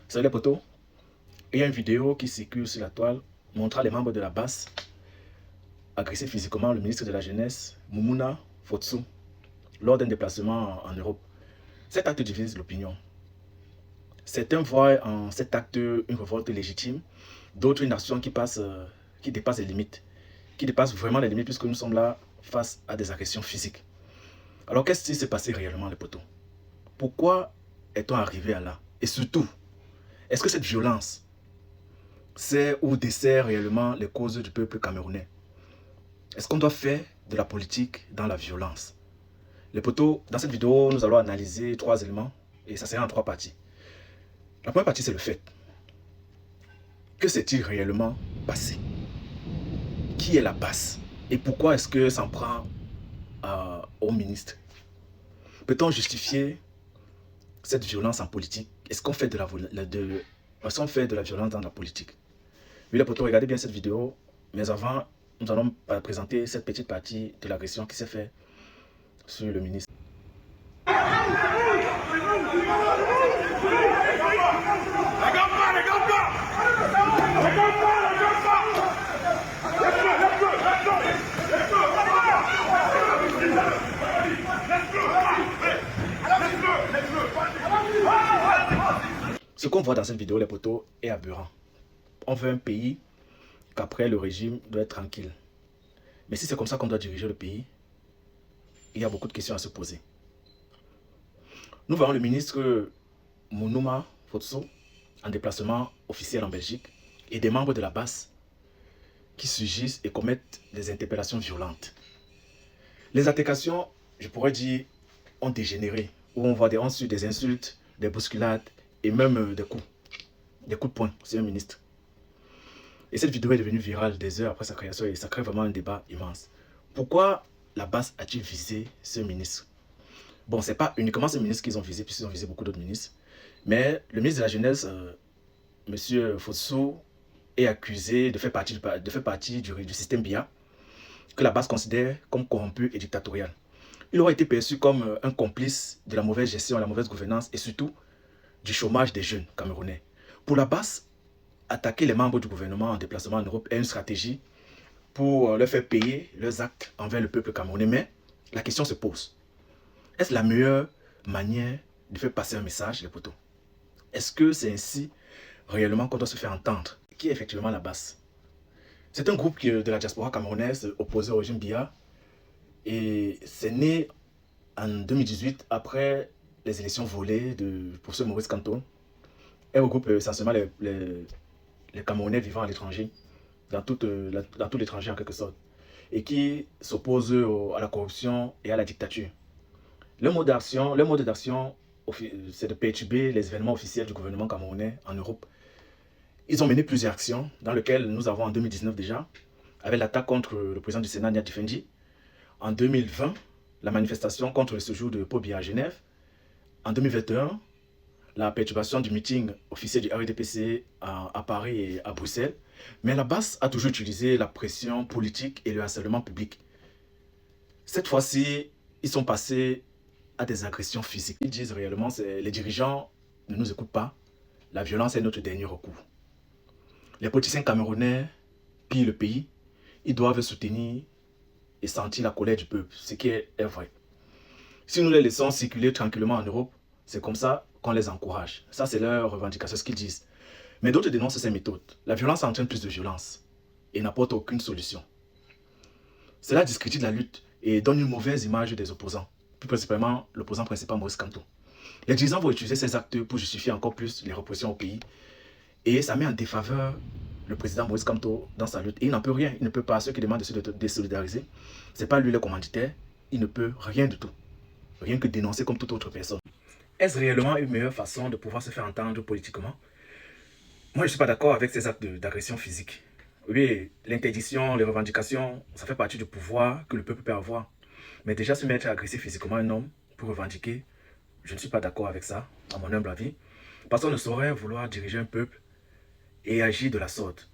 Salut les potos, il y a une vidéo qui circule sur la toile montrant les membres de la BAS agresser physiquement le ministre de la Jeunesse, Moumouna Fotso, lors d'un déplacement en Europe. Cet acte divise l'opinion. Certains voient en cet acte une révolte légitime, d'autres une action qui dépasse les limites, qui dépasse vraiment les limites puisque nous sommes là face à des agressions physiques. Alors qu'est-ce qui s'est passé réellement les potos? Pourquoi est-on arrivé à là? Et surtout, est-ce que cette violence sert ou dessert réellement les causes du peuple camerounais? Est-ce qu'on doit faire de la politique dans la violence? Les potos, dans cette vidéo, nous allons analyser 3 éléments et ça sera en 3 parties. La première partie, c'est le fait. Que s'est-il réellement passé? Qui est la BAS? Et pourquoi est-ce que s'en prend au ministre? Peut-on justifier cette violence en politique? Est-ce qu'on fait de la violence dans la politique? Oui, les potos, regardez bien cette vidéo. Mais avant, nous allons présenter cette petite partie de l'agression qui s'est faite sur le ministre. Ce qu'on voit dans cette vidéo, les potos, est aberrant. On veut un pays qu'après le régime doit être tranquille. Mais si c'est comme ça qu'on doit diriger le pays, il y a beaucoup de questions à se poser. Nous voyons le ministre Mounouma Fotso en déplacement officiel en Belgique et des membres de la BAS qui surgissent et commettent des interpellations violentes. Les altercations, je pourrais dire, ont dégénéré, où on voit ensuite des insultes, des bousculades et même des coups de poing sur le ministre. Et cette vidéo est devenue virale des heures après sa création et ça crée vraiment un débat immense. Pourquoi la BAS a-t-il visé ce ministre? Bon, c'est pas uniquement ce ministre qu'ils ont visé, puisqu'ils ont visé beaucoup d'autres ministres. Mais le ministre de la Jeunesse, M. Fossou, est accusé de faire partie du système BIA, que la BAS considère comme corrompu et dictatorial. Il aurait été perçu comme un complice de la mauvaise gestion, la mauvaise gouvernance et surtout du chômage des jeunes camerounais. Pour la BAS, attaquer les membres du gouvernement en déplacement en Europe est une stratégie pour leur faire payer leurs actes envers le peuple camerounais. Mais la question se pose. Est-ce la meilleure manière de faire passer un message, les potos? Est-ce que c'est ainsi réellement qu'on doit se faire entendre? Qui est effectivement la BAS? C'est un groupe de la diaspora camerounaise opposé au régime BIA et c'est né en 2018 après les élections volées pour ce Maurice Kamto. Elle regroupe essentiellement les Camerounais vivant à l'étranger, dans tout l'étranger en quelque sorte, et qui s'oppose à la corruption et à la dictature. Le mode d'action, c'est de perturber les événements officiels du gouvernement camerounais en Europe. Ils ont mené plusieurs actions, dans lesquelles nous avons en 2019 déjà, avec l'attaque contre le président du Sénat, Niad Difendi. En 2020, la manifestation contre le séjour de Paul Biya à Genève. En 2021, la perturbation du meeting officiel du RDPC à Paris et à Bruxelles. Mais la BAS a toujours utilisé la pression politique et le harcèlement public. Cette fois-ci, ils sont passés à des agressions physiques. Ils disent réellement que les dirigeants ne nous écoutent pas. La violence est notre dernier recours. Les politiciens camerounais pillent le pays. Ils doivent soutenir et sentir la colère du peuple, ce qui est vrai. Si nous les laissons circuler tranquillement en Europe, c'est comme ça qu'on les encourage. Ça, c'est leur revendication, ce qu'ils disent. Mais d'autres dénoncent ces méthodes. La violence entraîne plus de violence et n'apporte aucune solution. Cela discrédite la lutte et donne une mauvaise image des opposants, plus principalement l'opposant principal Maurice Kamto. Les dirigeants vont utiliser ces actes pour justifier encore plus les répressions au pays et ça met en défaveur le président Maurice Kamto dans sa lutte. Et il n'en peut rien, il ne peut pas. Ceux qui demandent de se désolidariser, ce n'est pas lui le commanditaire, il ne peut rien du tout. Rien que dénoncer comme toute autre personne. Est-ce réellement une meilleure façon de pouvoir se faire entendre politiquement? Moi, je ne suis pas d'accord avec ces actes d'agression physique. Oui, l'interdiction, les revendications, ça fait partie du pouvoir que le peuple peut avoir. Mais déjà se mettre à agresser physiquement un homme pour revendiquer, je ne suis pas d'accord avec ça, à mon humble avis. Parce qu'on ne saurait vouloir diriger un peuple et agir de la sorte.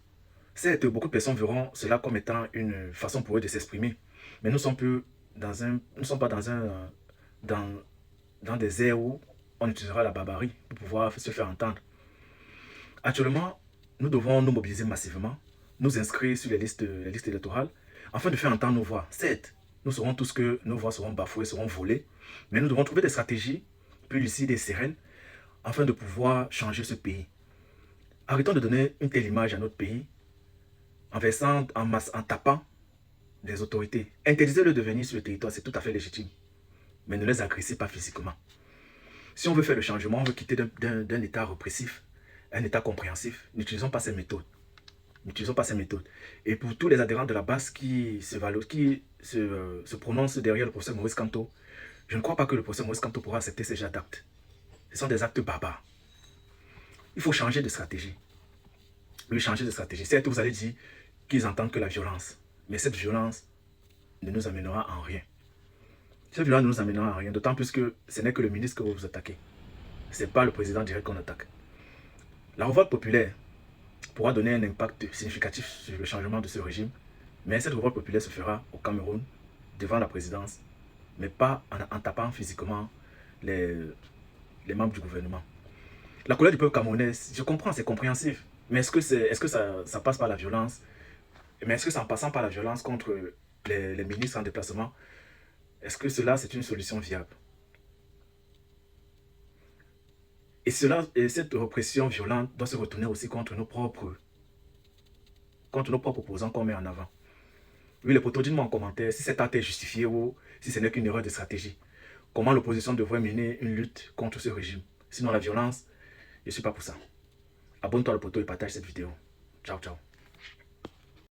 Certes, beaucoup de personnes verront cela comme étant une façon pour eux de s'exprimer. Mais nous ne sommes pas dans des aires où on utilisera la barbarie pour pouvoir se faire entendre. Actuellement, nous devons nous mobiliser massivement, nous inscrire sur les listes électorales, afin de faire entendre nos voix. Certes, nous saurons tous que nos voix seront bafouées, seront volées, mais nous devons trouver des stratégies plus lucides et sereines, afin de pouvoir changer ce pays. Arrêtons de donner une telle image à notre pays, en versant en masse, en tapant des autorités. Interdisez-le de venir sur le territoire, c'est tout à fait légitime. Mais ne les agressez pas physiquement. Si on veut faire le changement, on veut quitter d'un état répressif, un état compréhensif, n'utilisons pas ces méthodes. N'utilisons pas ces méthodes. Et pour tous les adhérents de la base qui se prononcent derrière le professeur Maurice Kamto, je ne crois pas que le professeur Maurice Kamto pourra accepter ces genres d'actes. Ce sont des actes barbares. Il faut changer de stratégie. Lui changer de stratégie. Certes, vous allez dire qu'ils entendent que la violence. Mais cette violence ne nous amènera en rien. Cette violence ne nous amènera en rien. D'autant plus que ce n'est que le ministre que vous vous attaquez. Ce n'est pas le président direct qu'on attaque. La révolte populaire pourra donner un impact significatif sur le changement de ce régime. Mais cette révolte populaire se fera au Cameroun, devant la présidence, mais pas en tapant physiquement les membres du gouvernement. La colère du peuple camerounais, je comprends, c'est compréhensif. Mais est-ce que ça passe par la violence? Mais est-ce que c'est en passant par la violence contre les ministres en déplacement, est-ce que cela c'est une solution viable? Et cette répression violente doit se retourner aussi contre nos propres opposants qu'on met en avant. Oui, les potos, dites-moi en commentaire si cet acte est justifié ou si ce n'est qu'une erreur de stratégie. Comment l'opposition devrait mener une lutte contre ce régime? Sinon la violence, je ne suis pas pour ça. Abonne-toi le poteau et partage cette vidéo. Ciao, ciao.